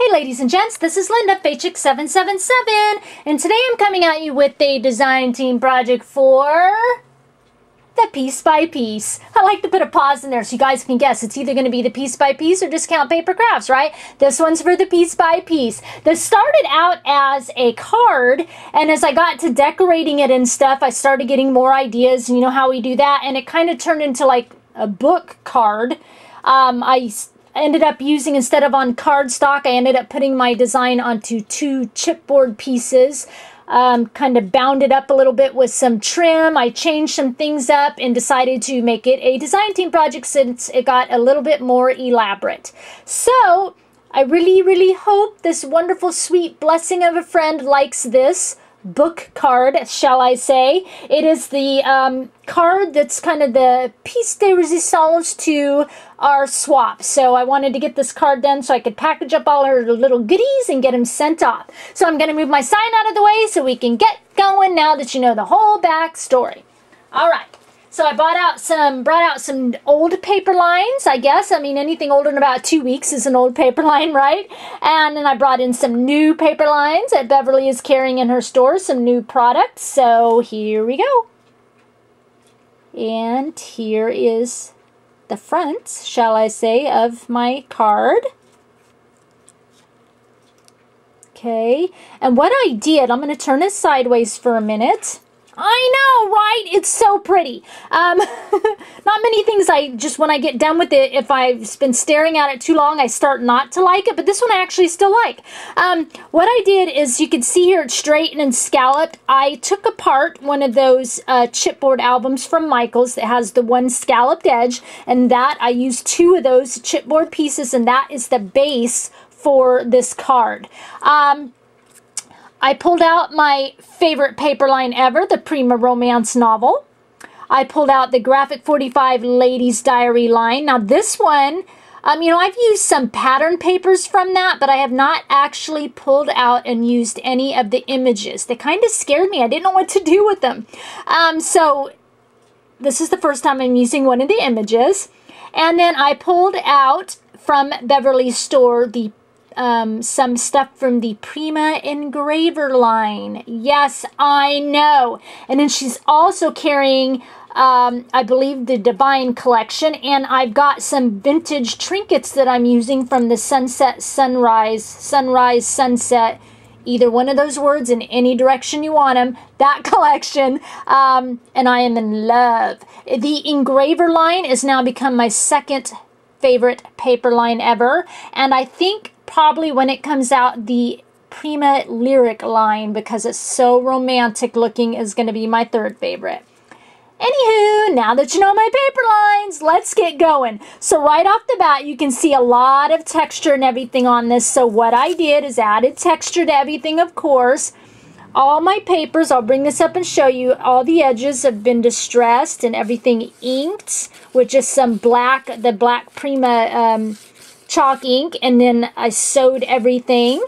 Hey ladies and gents, this is Linda, Vintage Trinkets 777, and today I'm coming at you with a design team project for the Piece by Piece. I like to put a pause in there so you guys can guess. It's either going to be the Piece by Piece or Discount Paper Crafts, right? This one's for the Piece by Piece. This started out as a card, and as I got to decorating it and stuff, I started getting more ideas, and you know how we do that, and it kind of turned into like a book card. I ended up using, instead of on cardstock, I ended up putting my design onto 2 chipboard pieces. Kind of bound it up a little bit with some trim. I changed some things up and decided to make it a design team project since it got a little bit more elaborate. So I really hope this wonderful sweet blessing of a friend likes this book card, shall I say. It is the card that's kind of the piece de resistance to our swap. So I wanted to get this card done so I could package up all her little goodies and get them sent off. So I'm going to move my sign out of the way so we can get going now that you know the whole back story. All right. So I brought out some old paper lines, I guess. I mean, anything older than about 2 weeks is an old paper line, right? And then I brought in some new paper lines that Beverly is carrying in her store, some new products. So here we go. And here is the front, shall I say, of my card. Okay. And what I did, I'm going to turn this sideways for a minute. I know, right? It's so pretty. Not many things when I get done with it, if I've been staring at it too long, I start not to like it, but this one I actually still like. What I did is, you can see here it's straight and scalloped. I took apart one of those chipboard albums from Michaels that has the one scalloped edge, and that I used 2 of those chipboard pieces, and that is the base for this card. I pulled out my favorite paper line ever, the Prima romance novel. I pulled out the Graphic 45 Ladies Diary line. Now this one, you know, I've used some pattern papers from that, but I have not actually pulled out and used any of the images. They kind of scared me. I didn't know what to do with them. So this is the first time I'm using one of the images. And then I pulled out from Beverly's store the some stuff from the Prima Engraver line. Yes, I know. And then she's also carrying, I believe, the Divine collection. And I've got some vintage trinkets that I'm using from the Sunset, Sunrise, Sunset. Either one of those words in any direction you want them. That collection. And I am in love. The Engraver line has now become my second favorite paper line ever. And I think probably when it comes out, the Prima Lyric line, because it's so romantic looking, is going to be my third favorite. Anywho, now that you know my paper lines, let's get going. So right off the bat, you can see a lot of texture and everything on this. So what I did is added texture to everything, of course. All my papers, I'll bring this up and show you, all the edges have been distressed and everything inked with just some black, the black Prima chalk ink, and then I sewed everything.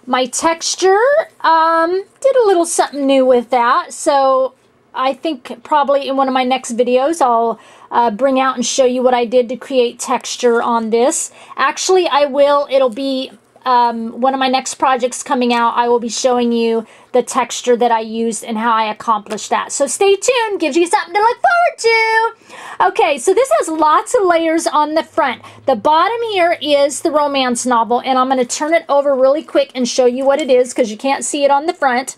My texture, did a little something new with that, so I think probably in one of my next videos I'll bring out and show you what I did to create texture on this. Actually, I will, it'll be one of my next projects coming out. I will be showing you the texture that I used and how I accomplished that. So stay tuned, gives you something to look forward to. Okay, so this has lots of layers on the front. The bottom here is the romance novel, and I'm going to turn it over really quick and show you what it is because you can't see it on the front.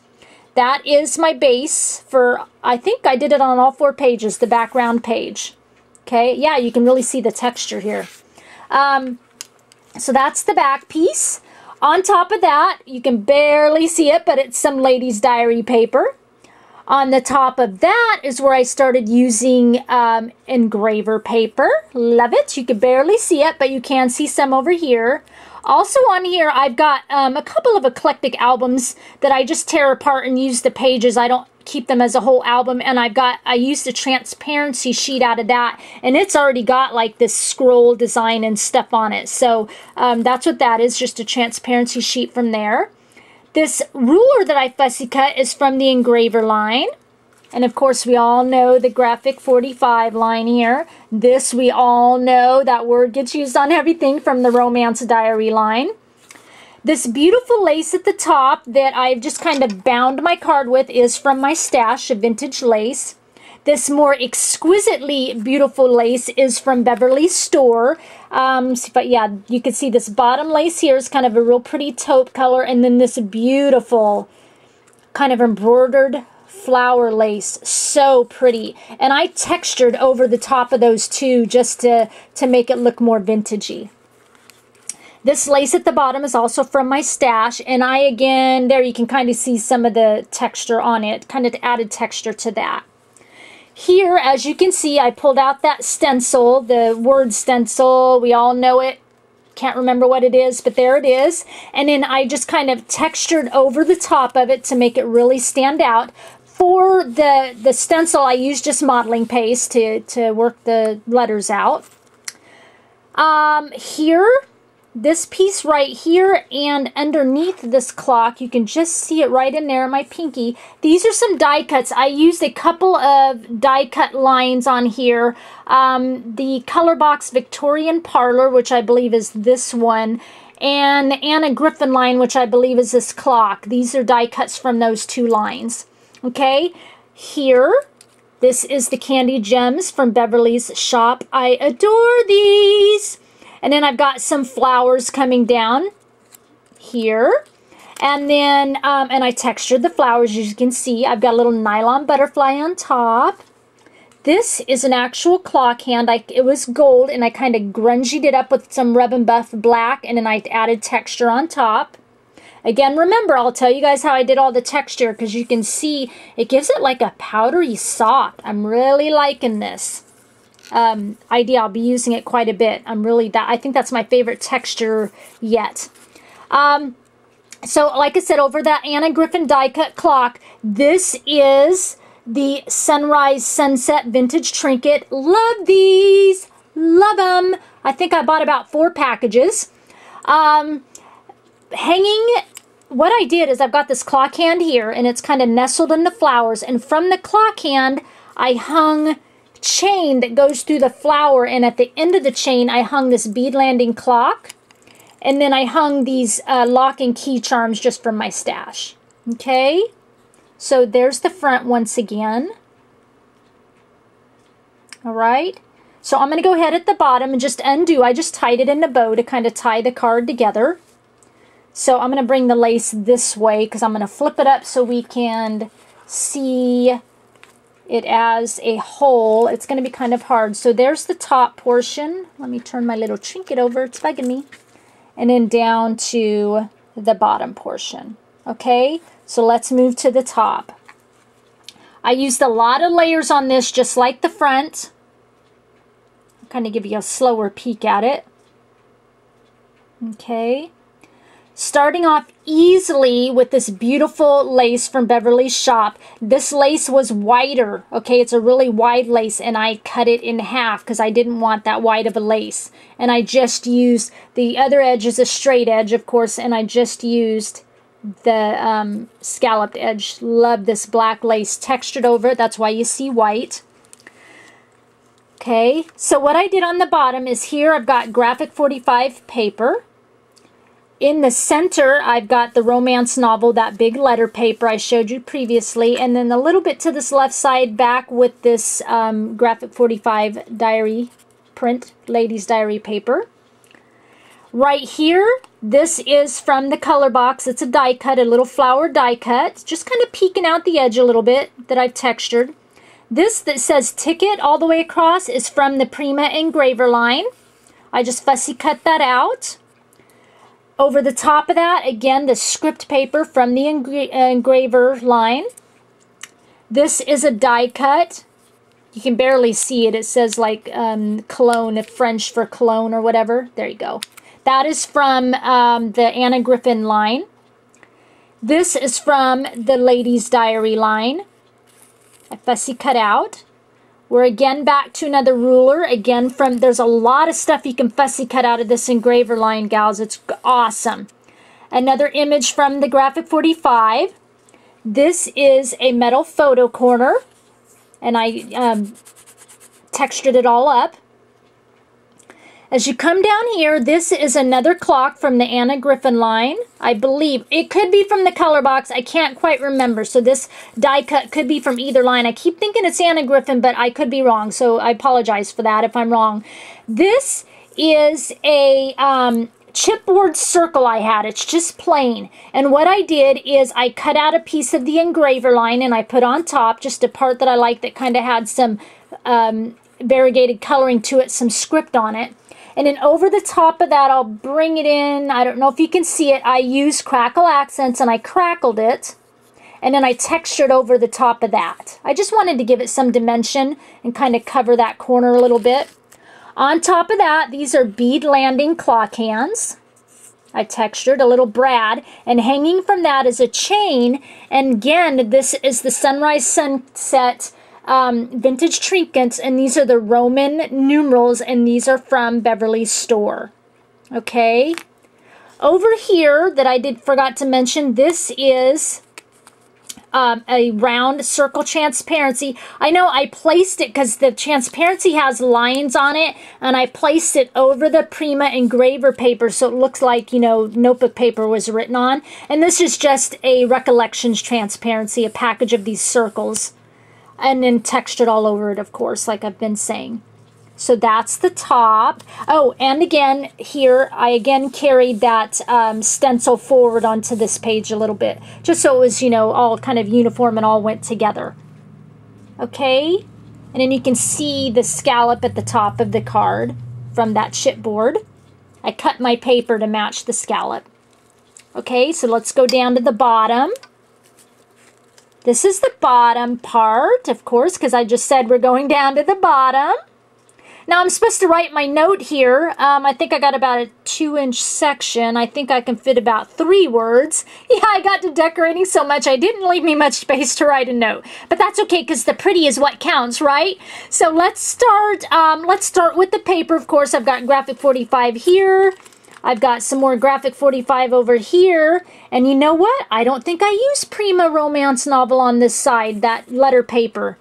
That is my base for, I think I did it on all 4 pages, the background page. Okay, yeah, you can really see the texture here. So that's the back piece. On top of that, you can barely see it, but it's some Ladies Diary paper. On the top of that is where I started using engraver paper. Love it. You can barely see it, but you can see some over here. Also on here, I've got a couple of eclectic albums that I just tear apart and use the pages. I don't keep them as a whole album, and I used a transparency sheet out of that, and it's already got like this scroll design and stuff on it. So that's what that is, just a transparency sheet from there. This ruler that I fussy cut is from the Engraver line. And of course, we all know the Graphic 45 line here. This, we all know that word gets used on everything from the Romance Diary line. This beautiful lace at the top that I've just kind of bound my card with is from my stash of vintage lace. This more exquisitely beautiful lace is from Beverly's store. But yeah, you can see this bottom lace here is kind of a real pretty taupe color. And then this beautiful kind of embroidered flower lace. So pretty. And I textured over the top of those two just to make it look more vintagey. This lace at the bottom is also from my stash. And again, there you can kind of see some of the texture on it. Kind of added texture to that. Here, as you can see, I pulled out that stencil, the word stencil. We all know it. Can't remember what it is, but there it is. And then I just kind of textured over the top of it to make it really stand out. For the stencil, I used just modeling paste to work the letters out. Here, this piece right here and underneath this clock, you can just see it right in there in my pinky. These are some die cuts. I used a couple of die cut lines on here. The Color Box Victorian Parlor, which I believe is this one, and Anna Griffin line, which I believe is this clock. These are die cuts from those two lines. Okay, here, this is the Candy Gems from Beverly's shop. I adore these. And then I've got some flowers coming down here. And then, and I textured the flowers, as you can see. I've got a little nylon butterfly on top. This is an actual clock hand. It was gold, and I kind of grungied it up with some Rub and Buff black, and then I added texture on top. Again, remember, I'll tell you guys how I did all the texture, because you can see it gives it like a powdery soft. I'm really liking this. Idea. I'll be using it quite a bit. I think that's my favorite texture yet. So like I said, over that Anna Griffin die cut clock, this is the Sunrise Sunset Vintage Trinket. Love these. Love them. I think I bought about 4 packages. Hanging, what I did is I've got this clock hand here, and it's kind of nestled in the flowers, and from the clock hand I hung chain that goes through the flower, and at the end of the chain I hung this bead landing clock, and then I hung these lock and key charms just from my stash. Okay, so there's the front once again. Alright, so I'm going to go ahead at the bottom and just undo. I just tied it in a bow to kind of tie the card together. So I'm going to bring the lace this way because I'm going to flip it up so we can see it as a whole. It's going to be kind of hard. So there's the top portion. Let me turn my little trinket over. It's bugging me. And then down to the bottom portion. Okay, so let's move to the top. I used a lot of layers on this, just like the front. I'll kind of give you a slower peek at it. Okay. Starting off easily with this beautiful lace from Beverly's shop. This lace was wider, okay? It's a really wide lace, and I cut it in half because I didn't want that wide of a lace. And I just used, the other edge is a straight edge, of course, and I just used the scalloped edge. Love this black lace textured over it. That's why you see white. Okay, so what I did on the bottom is here I've got Graphic 45 paper. In the center, I've got the romance novel, that big letter paper I showed you previously, and then a little bit to this left side back with this Graphic 45 diary print, ladies diary paper. Right here, this is from the color box. It's a die cut, a little flower die cut, just kind of peeking out the edge a little bit that I've textured. This that says ticket all the way across is from the Prima Engraver line. I just fussy cut that out. Over the top of that, again, the script paper from the engraver line. This is a die cut. You can barely see it. It says like cologne, French for cologne or whatever. There you go. That is from the Anna Griffin line. This is from the Ladies Diary line. I fussy cut out. We're again back to another ruler. Again, there's a lot of stuff you can fussy cut out of this engraver line, gals. It's awesome. Another image from the Graphic 45. This is a metal photo corner. and I textured it all up. As you come down here, this is another clock from the Anna Griffin line. I believe it could be from the color box. I can't quite remember. So this die cut could be from either line. I keep thinking it's Anna Griffin, but I could be wrong. So I apologize for that if I'm wrong. This is a chipboard circle I had. It's just plain. And what I did is I cut out a piece of the engraver line and I put on top just a part that I like that kind of had some variegated coloring to it, some script on it. And then over the top of that, I'll bring it in. I don't know if you can see it. I used crackle accents and I crackled it. And then I textured over the top of that. I just wanted to give it some dimension and kind of cover that corner a little bit. On top of that, these are bead landing clock hands. I textured a little brad. And hanging from that is a chain. And again, this is the Sunrise Sunset Vintage Trinkets, and these are the Roman numerals, and these are from Beverly's store. Okay, over here that I forgot to mention, this is a round circle transparency. I know I placed it because the transparency has lines on it, and I placed it over the Prima Engraver paper so it looks like, you know, notebook paper was written on. And this is just a Recollections transparency, a package of these circles. And then textured all over it, of course, like I've been saying. So that's the top. Oh, and again, here, I again carried that stencil forward onto this page a little bit. Just so it was, you know, all kind of uniform and all went together. Okay? And then you can see the scallop at the top of the card from that chipboard. I cut my paper to match the scallop. Okay, so let's go down to the bottom. This is the bottom part, of course, because I just said we're going down to the bottom. Now, I'm supposed to write my note here. I think I got about a 2-inch section. I think I can fit about 3 words. Yeah, I got to decorating so much, I didn't leave me much space to write a note. But that's okay, because the pretty is what counts, right? So let's start with the paper, of course. I've got graphic 45 here. I've got some more graphic 45 over here. And you know what? I don't think I used Prima Romance Novel on this side, that letter paper.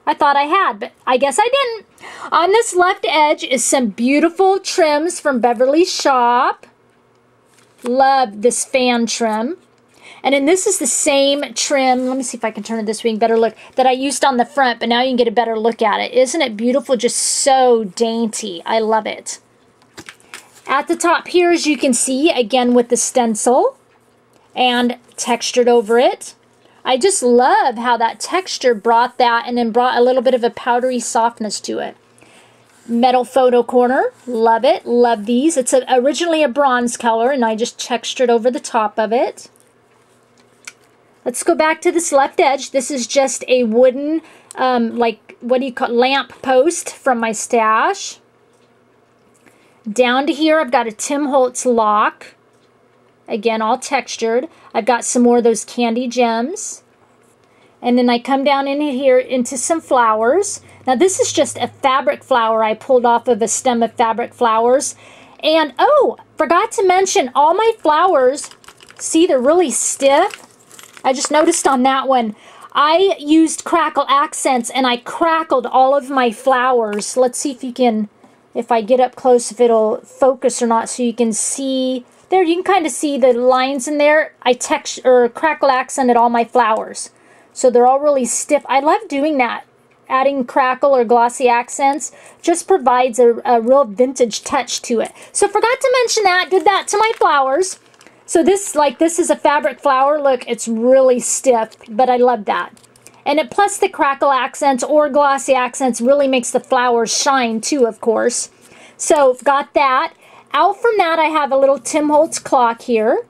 I thought I had, but I guess I didn't. On this left edge is some beautiful trims from Beverly's shop. Love this fan trim. And then this is the same trim. Let me see if I can turn it this way and better look. That I used on the front, but now you can get a better look at it. Isn't it beautiful? Just so dainty. I love it. At the top here, as you can see, again with the stencil and textured over it. I just love how that texture brought that and then brought a little bit of a powdery softness to it. Metal photo corner, love it, love these. It's originally a bronze color and I just textured over the top of it. Let's go back to this left edge. This is just a wooden, like, what do you call it, lamp post from my stash. Down to here, I've got a Tim Holtz lock. Again, all textured. I've got some more of those candy gems. And then I come down in here into some flowers. Now, this is just a fabric flower I pulled off of a stem of fabric flowers. And, oh, forgot to mention, all my flowers, see, they're really stiff. I just noticed on that one. I used crackle accents, and I crackled all of my flowers. Let's see if you can... If I get up close, if it'll focus or not, so you can see. There, you can kind of see the lines in there. I crackle accented all my flowers. So they're all really stiff. I love doing that. Adding crackle or glossy accents just provides a real vintage touch to it. So forgot to mention that. Did that to my flowers. So this is a fabric flower. Look, it's really stiff, but I love that. And plus the crackle accents or glossy accents really makes the flowers shine too, of course. So got that. Out from that, I have a little Tim Holtz clock here.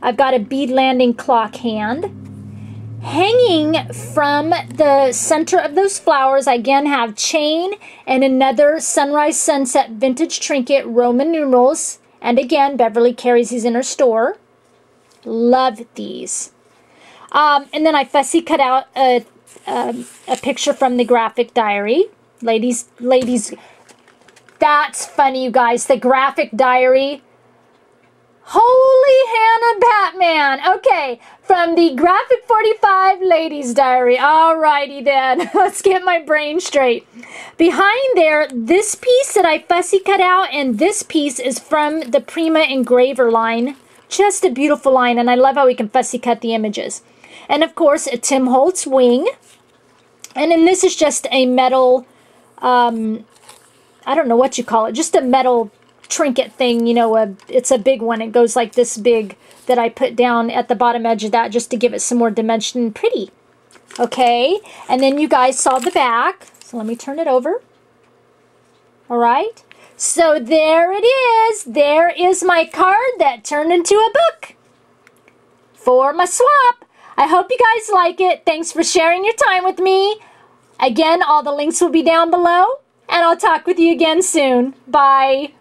I've got a bead landing clock hand. Hanging from the center of those flowers, I again have chain and another Sunrise Sunset Vintage Trinket Roman numerals. And again, Beverly carries these in her store. Love these. And then I fussy cut out a picture from the graphic diary. Ladies, that's funny, you guys. The graphic diary. Holy Hannah man. Okay, from the Graphic 45 Ladies Diary. Alrighty then, let's get my brain straight. Behind there, this piece that I fussy cut out and this piece is from the Prima Engraver line. Just a beautiful line, and I love how we can fussy cut the images. And of course, a Tim Holtz wing. And then this is just a metal, I don't know what you call it, just a metal trinket thing, you know, it's a big one. It goes like this big that I put down at the bottom edge of that just to give it some more dimension. Pretty. Okay, and then you guys saw the back. So let me turn it over. All right. So there it is. There is my card that turned into a book for my swap. I hope you guys like it. Thanks for sharing your time with me. Again, all the links will be down below, and I'll talk with you again soon. Bye.